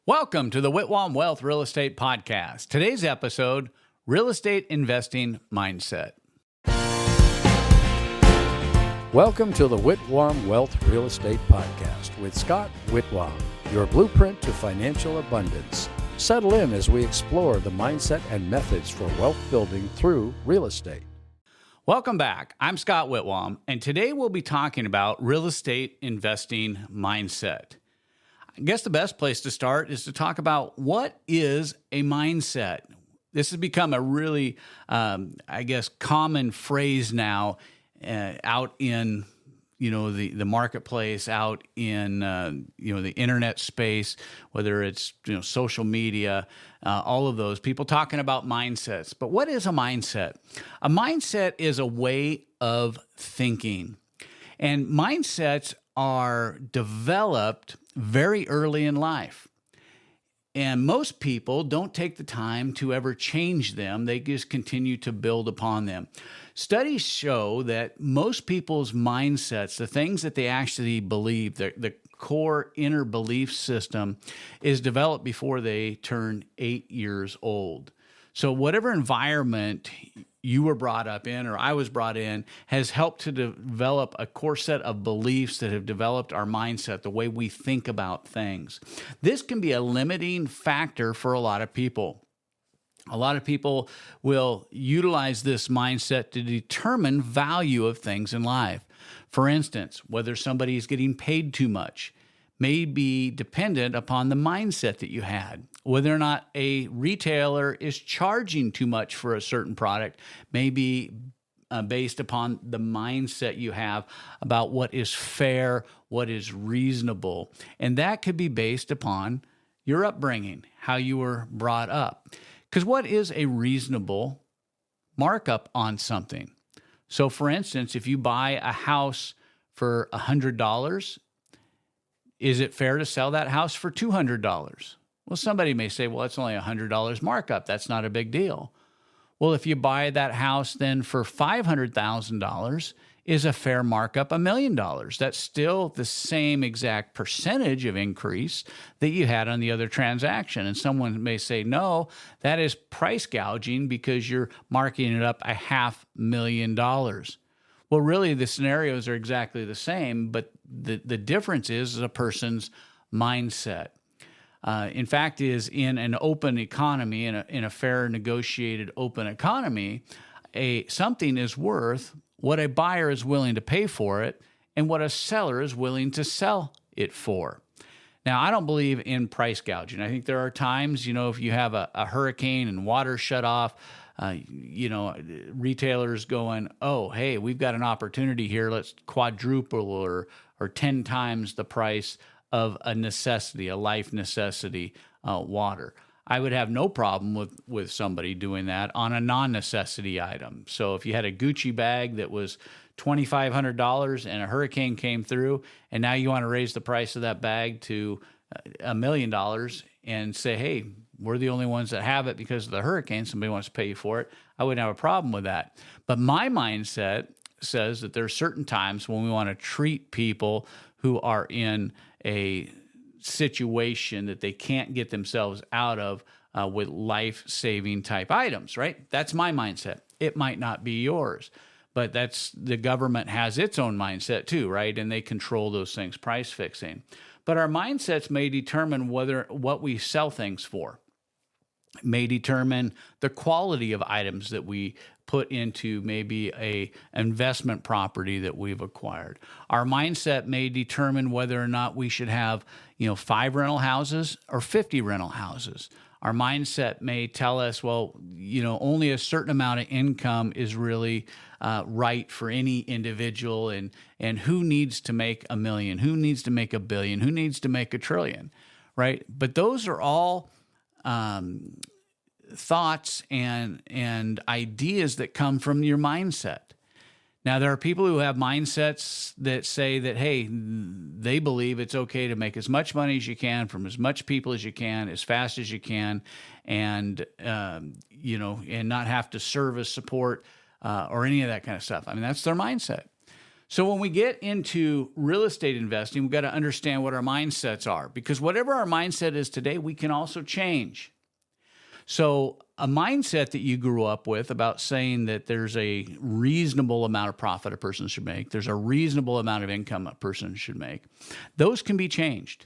Welcome to the Whitwam Wealth Real Estate Podcast. Today's episode, Real Estate Investing Mindset. Welcome to the Whitwam Wealth Real Estate Podcast with Scott Whitwam, your blueprint to financial abundance. Settle in as we explore the mindset and methods for wealth building through real estate. Welcome back. I'm Scott Whitwam, and today we'll be talking about real estate investing mindset. I guess the best place to start is to talk about what is a mindset. This has become a really, common phrase now out in, the marketplace, out in, the internet space, whether it's, social media, all of those people talking about mindsets. But what is a mindset? A mindset is a way of thinking. And mindsets are developed very early in life. And most people don't take the time to ever change them. They just continue to build upon them. Studies show that most people's mindsets, the things that they actually believe, the core inner belief system, is developed before they turn 8 years old. So whatever environment you were brought up in or I was brought in has helped to develop a core set of beliefs that have developed our mindset, the way we think about things. This can be a limiting factor for a lot of people. A lot of people will utilize this mindset to determine value of things in life. For instance, whether somebody is getting paid too much may be dependent upon the mindset that you had. Whether or not a retailer is charging too much for a certain product may be based upon the mindset you have about what is fair, what is reasonable. And that could be based upon your upbringing, how you were brought up. Because what is a reasonable markup on something? So for instance, if you buy a house for $100, is it fair to sell that house for $200? Well, somebody may say, well, it's only $100 markup. That's not a big deal. Well, if you buy that house then for $500,000, is a fair markup $1 million? That's still the same exact percentage of increase that you had on the other transaction. And someone may say, no, that is price gouging because you're marking it up $500,000. Well, really, the scenarios are exactly the same, but the difference is a person's mindset. In fact, is in an open economy, in a fair, negotiated, open economy, something is worth what a buyer is willing to pay for it and what a seller is willing to sell it for. Now, I don't believe in price gouging. I think there are times, if you have a hurricane and water shut off, retailers going, oh, hey, we've got an opportunity here. Let's quadruple or 10 times the price of a necessity, a life necessity, water. I would have no problem with somebody doing that on a non-necessity item. So if you had a Gucci bag that was $2,500 and a hurricane came through, and now you want to raise the price of that bag to $1 million and say, hey, we're the only ones that have it because of the hurricane, somebody wants to pay you for it, I wouldn't have a problem with that. But my mindset says that there are certain times when we want to treat people who are in a situation that they can't get themselves out of with life-saving type items, right? That's my mindset. It might not be yours, but the government has its own mindset too, right? And they control those things, price fixing. But our mindsets may determine what we sell things for. It may determine the quality of items that we put into maybe a investment property that we've acquired. Our mindset may determine whether or not we should have, 5 rental houses or 50 rental houses. Our mindset may tell us, well, only a certain amount of income is really right for any individual, and who needs to make $1 million, who needs to make $1 billion, who needs to make $1 trillion, right? But those are all thoughts and ideas that come from your mindset. Now, there are people who have mindsets that say that, hey, they believe it's okay to make as much money as you can from as much people as you can, as fast as you can, and and not have to service support or any of that kind of stuff. I mean, that's their mindset. So when we get into real estate investing, we've got to understand what our mindsets are, because whatever our mindset is today, we can also change. So a mindset that you grew up with about saying that there's a reasonable amount of profit a person should make, there's a reasonable amount of income a person should make, those can be changed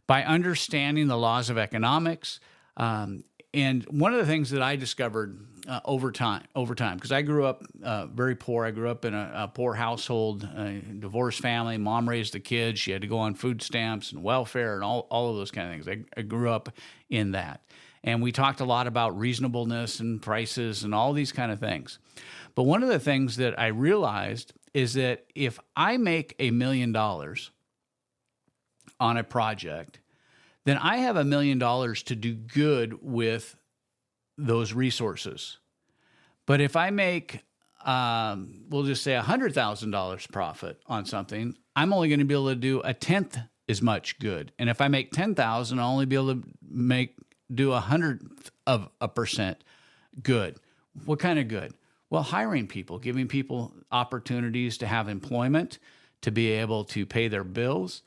by understanding the laws of economics. And one of the things that I discovered over time, because I grew up very poor. I grew up in a poor household, divorced family. Mom raised the kids. She had to go on food stamps and welfare and all of those kind of things. I grew up in that. And we talked a lot about reasonableness and prices and all these kind of things. But one of the things that I realized is that if I make $1 million on a project, then I have $1 million to do good with those resources. But if I make, we'll just say $100,000 profit on something, I'm only going to be able to do a tenth as much good. And if I make 10,000, I'll only be able to do 100% good. What kind of good? Well, hiring people, giving people opportunities to have employment, to be able to pay their bills,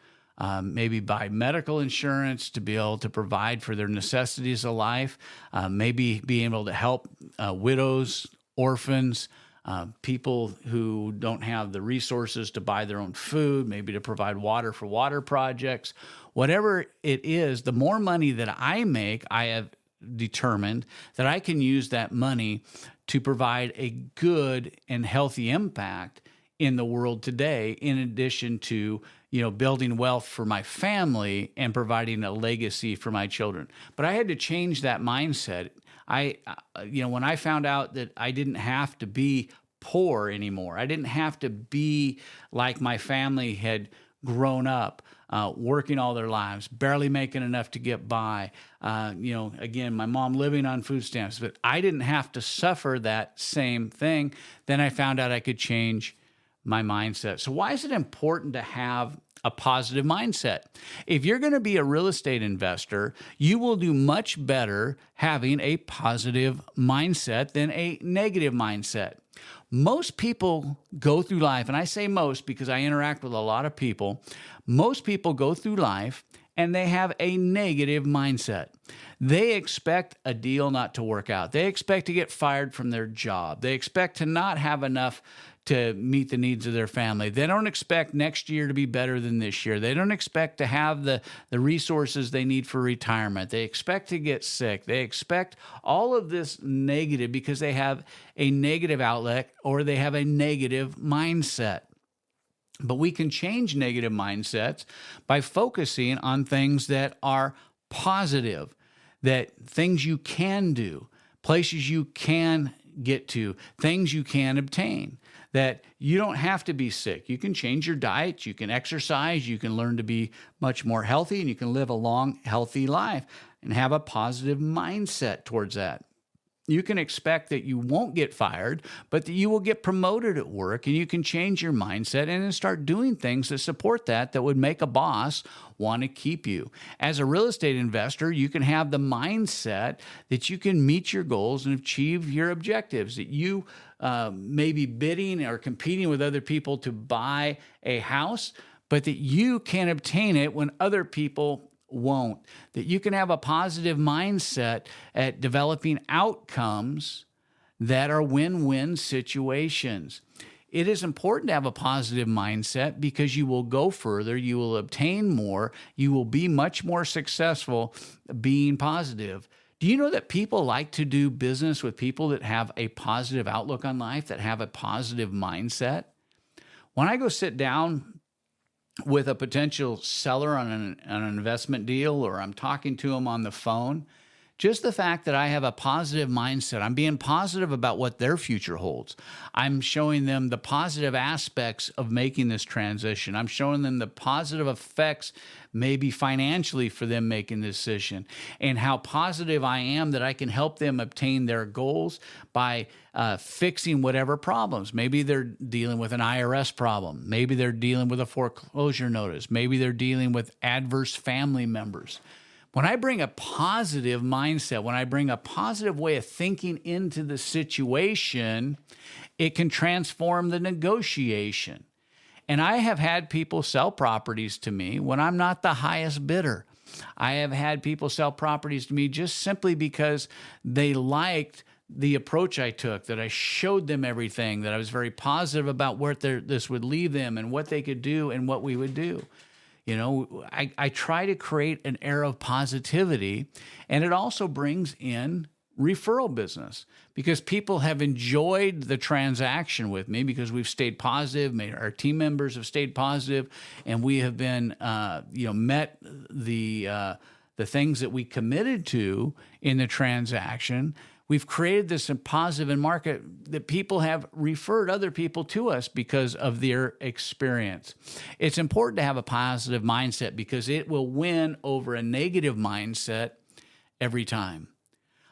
maybe buy medical insurance, to be able to provide for their necessities of life, maybe being able to help widows, orphans, people who don't have the resources to buy their own food, maybe to provide water for water projects. Whatever it is, the more money that I make, I have determined that I can use that money to provide a good and healthy impact in the world today, in addition to, building wealth for my family and providing a legacy for my children. But I had to change that mindset. When I found out that I didn't have to be poor anymore, I didn't have to be like my family had grown up, working all their lives, barely making enough to get by. Again, my mom living on food stamps, but I didn't have to suffer that same thing. Then I found out I could change my mindset. So why is it important to have a positive mindset? If you're going to be a real estate investor, you will do much better having a positive mindset than a negative mindset. Most people go through life, and I say most because I interact with a lot of people. Most people go through life and they have a negative mindset. They expect a deal not to work out. They expect to get fired from their job. They expect to not have enough to meet the needs of their family. They don't expect next year to be better than this year. They don't expect to have the resources they need for retirement. They expect to get sick. They expect all of this negative because they have a negative outlet or they have a negative mindset. But we can change negative mindsets by focusing on things that are positive, that things you can do, places you can get to, things you can obtain, that you don't have to be sick. You can change your diet, you can exercise, you can learn to be much more healthy, and you can live a long, healthy life and have a positive mindset towards that. You can expect that you won't get fired, but that you will get promoted at work, and you can change your mindset and then start doing things that support that would make a boss want to keep you. As a real estate investor, you can have the mindset that you can meet your goals and achieve your objectives, that you may be bidding or competing with other people to buy a house, but that you can obtain it when other people won't. That you can have a positive mindset at developing outcomes that are win-win situations. It is important to have a positive mindset because you will go further, you will obtain more, you will be much more successful being positive. Do you know that people like to do business with people that have a positive outlook on life, that have a positive mindset? When I go sit down with a potential seller on an investment deal, or I'm talking to them on the phone, just the fact that I have a positive mindset, I'm being positive about what their future holds. I'm showing them the positive aspects of making this transition. I'm showing them the positive effects, maybe financially, for them making the decision, and how positive I am that I can help them obtain their goals by fixing whatever problems. Maybe they're dealing with an IRS problem. Maybe they're dealing with a foreclosure notice. Maybe they're dealing with adverse family members. When I bring a positive mindset, when I bring a positive way of thinking into the situation, it can transform the negotiation. And I have had people sell properties to me when I'm not the highest bidder. I have had people sell properties to me just simply because they liked the approach I took, that I showed them everything, that I was very positive about where this would leave them and what they could do and what we would do. I try to create an air of positivity, and it also brings in referral business because people have enjoyed the transaction with me because we've stayed positive, our team members have stayed positive, and we have been, met the things that we committed to in the transaction. We've created this positive market that people have referred other people to us because of their experience. It's important to have a positive mindset because it will win over a negative mindset every time.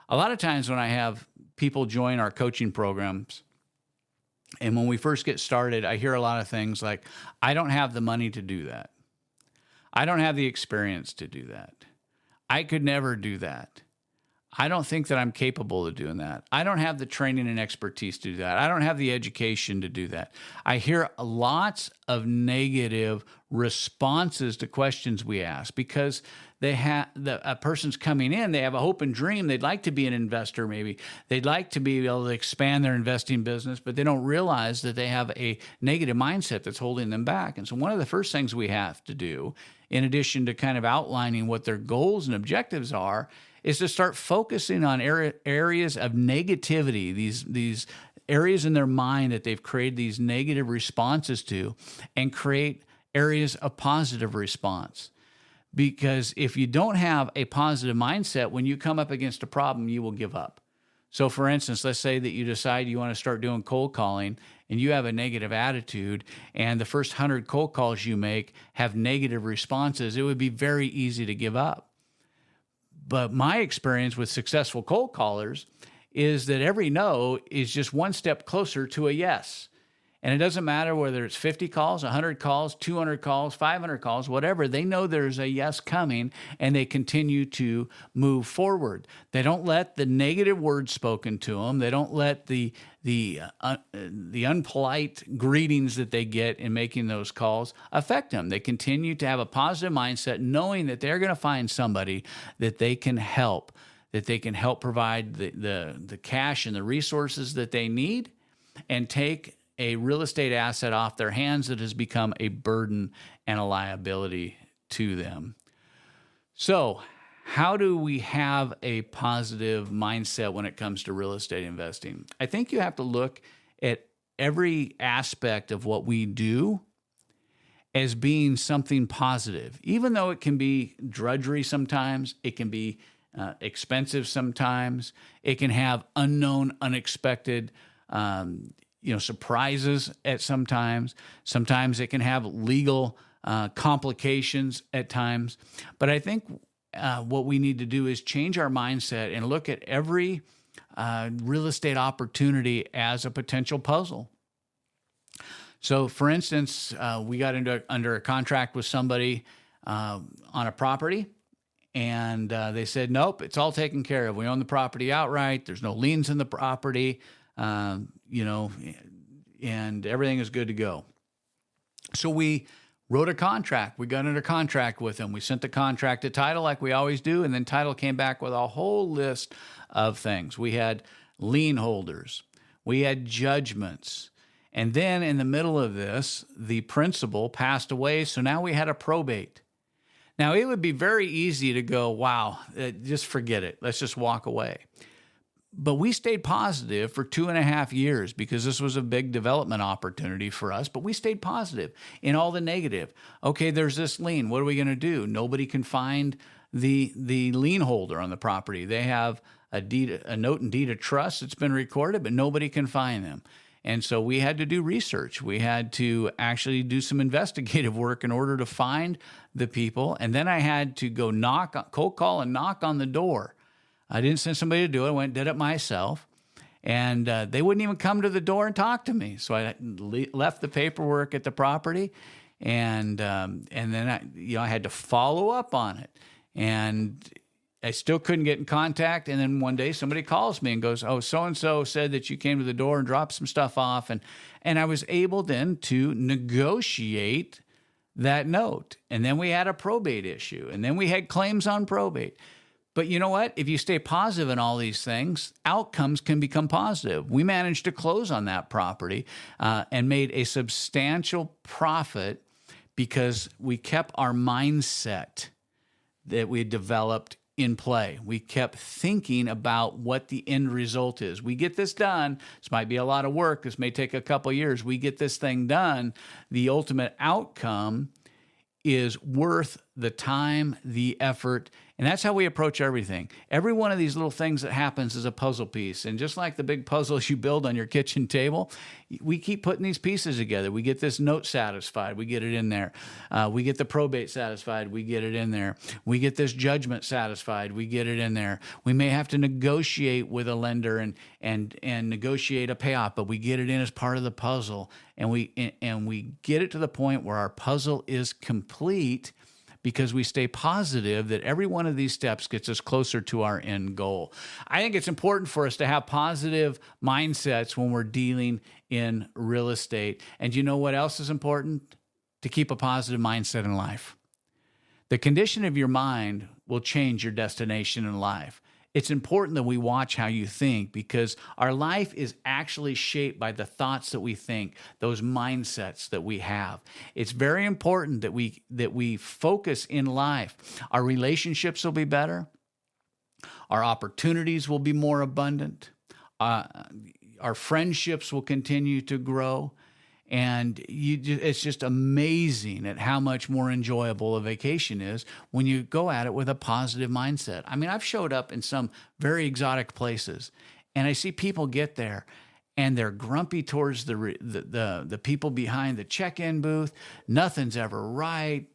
A lot of times when I have people join our coaching programs, and when we first get started, I hear a lot of things like, I don't have the money to do that. I don't have the experience to do that. I could never do that. I don't think that I'm capable of doing that. I don't have the training and expertise to do that. I don't have the education to do that. I hear lots of negative responses to questions we ask because a person's coming in, they have a hope and dream. They'd like to be an investor maybe. They'd like to be able to expand their investing business, but they don't realize that they have a negative mindset that's holding them back. And so one of the first things we have to do, in addition to kind of outlining what their goals and objectives are, is to start focusing on areas of negativity, these areas in their mind that they've created these negative responses to, and create areas of positive response. Because if you don't have a positive mindset, when you come up against a problem, you will give up. So for instance, let's say that you decide you want to start doing cold calling and you have a negative attitude and the first 100 cold calls you make have negative responses, it would be very easy to give up. But my experience with successful cold callers is that every no is just one step closer to a yes. And it doesn't matter whether it's 50 calls, 100 calls, 200 calls, 500 calls, whatever. They know there's a yes coming, and they continue to move forward. They don't let the negative words spoken to them. They don't let the unpolite greetings that they get in making those calls affect them. They continue to have a positive mindset, knowing that they're going to find somebody that they can help, provide the cash and the resources that they need, and take a real estate asset off their hands that has become a burden and a liability to them. So, how do we have a positive mindset when it comes to real estate investing? I think you have to look at every aspect of what we do as being something positive, even though it can be drudgery sometimes, it can be expensive sometimes, it can have unknown, unexpected surprises at sometimes. Sometimes it can have legal complications at times. But I think what we need to do is change our mindset and look at every real estate opportunity as a potential puzzle. So, for instance, we got under a contract with somebody on a property, and they said, nope, it's all taken care of. We own the property outright. There's no liens in the property. And everything is good to go. So we wrote a contract. We got under contract with them. We sent the contract to title like we always do, and then title came back with a whole list of things. We had lien holders. We had judgments. And then in the middle of this, the principal passed away, so now we had a probate. Now, it would be very easy to go, wow, just forget it. Let's just walk away. But we stayed positive for 2.5 years because this was a big development opportunity for us. But we stayed positive in all the negative. Okay, there's this lien. What are we going to do? Nobody can find the lien holder on the property. They have a note and deed of trust that's been recorded, but nobody can find them. And so we had to do research. We had to actually do some investigative work in order to find the people. And then I had to go cold call and knock on the door. I didn't send somebody to do it. I went and did it myself. And they wouldn't even come to the door and talk to me. So I left the paperwork at the property. And then I had to follow up on it. And I still couldn't get in contact. And then one day somebody calls me and goes, "Oh, so-and-so said that you came to the door and dropped some stuff off." And I was able then to negotiate that note. And then we had a probate issue. And then we had claims on probate. But you know what? If you stay positive in all these things, outcomes can become positive. We managed to close on that property and made a substantial profit because we kept our mindset that we had developed in play. We kept thinking about what the end result is. We get this done. This might be a lot of work. This may take a couple of years. We get this thing done. The ultimate outcome is worth the time, the effort, and that's how we approach everything. Every one of these little things that happens is a puzzle piece. And just like the big puzzles you build on your kitchen table, we keep putting these pieces together. We get this note satisfied, we get it in there. We get the probate satisfied, we get it in there. We get this judgment satisfied, we get it in there. We may have to negotiate with a lender and negotiate a payoff, but we get it in as part of the puzzle. And we get it to the point where our puzzle is complete, because we stay positive that every one of these steps gets us closer to our end goal. I think it's important for us to have positive mindsets when we're dealing in real estate. And you know what else is important? To keep a positive mindset in life. The condition of your mind will change your destination in life. It's important that we watch how you think, because our life is actually shaped by the thoughts that we think, those mindsets that we have. It's very important that we focus in life. Our relationships will be better. Our opportunities will be more abundant. Our friendships will continue to grow. And it's just amazing at how much more enjoyable a vacation is when you go at it with a positive mindset. I mean, I've showed up in some very exotic places, and I see people get there, and they're grumpy towards the people behind the check-in booth. Nothing's ever right.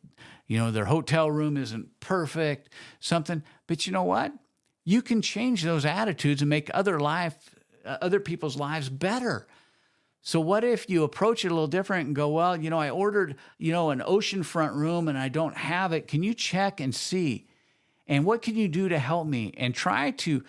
You know, their hotel room isn't perfect, something. But you know what? You can change those attitudes and make other people's lives better. So what if you approach it a little different and go, well, I ordered, an oceanfront room and I don't have it. Can you check and see? And what can you do to help me? And try to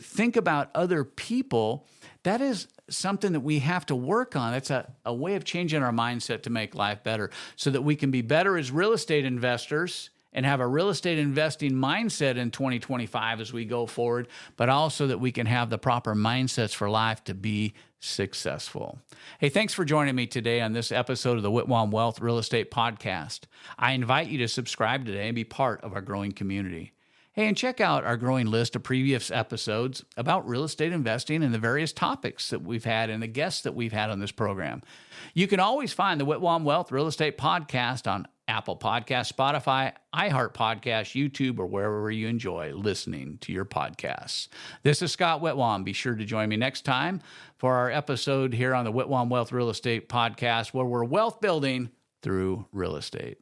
think about other people. That is something that we have to work on. It's a way of changing our mindset to make life better, so that we can be better as real estate investors and have a real estate investing mindset in 2025 as we go forward, but also that we can have the proper mindsets for life to be successful. Hey, thanks for joining me today on this episode of the Whitwam Wealth Real Estate Podcast. I invite you to subscribe today and be part of our growing community. Hey, and check out our growing list of previous episodes about real estate investing and the various topics that we've had and the guests that we've had on this program. You can always find the Whitwam Wealth Real Estate Podcast on Apple Podcasts, Spotify, iHeart Podcasts, YouTube, or wherever you enjoy listening to your podcasts. This is Scott Whitwam. Be sure to join me next time for our episode here on the Whitwam Wealth Real Estate Podcast, where we're wealth building through real estate.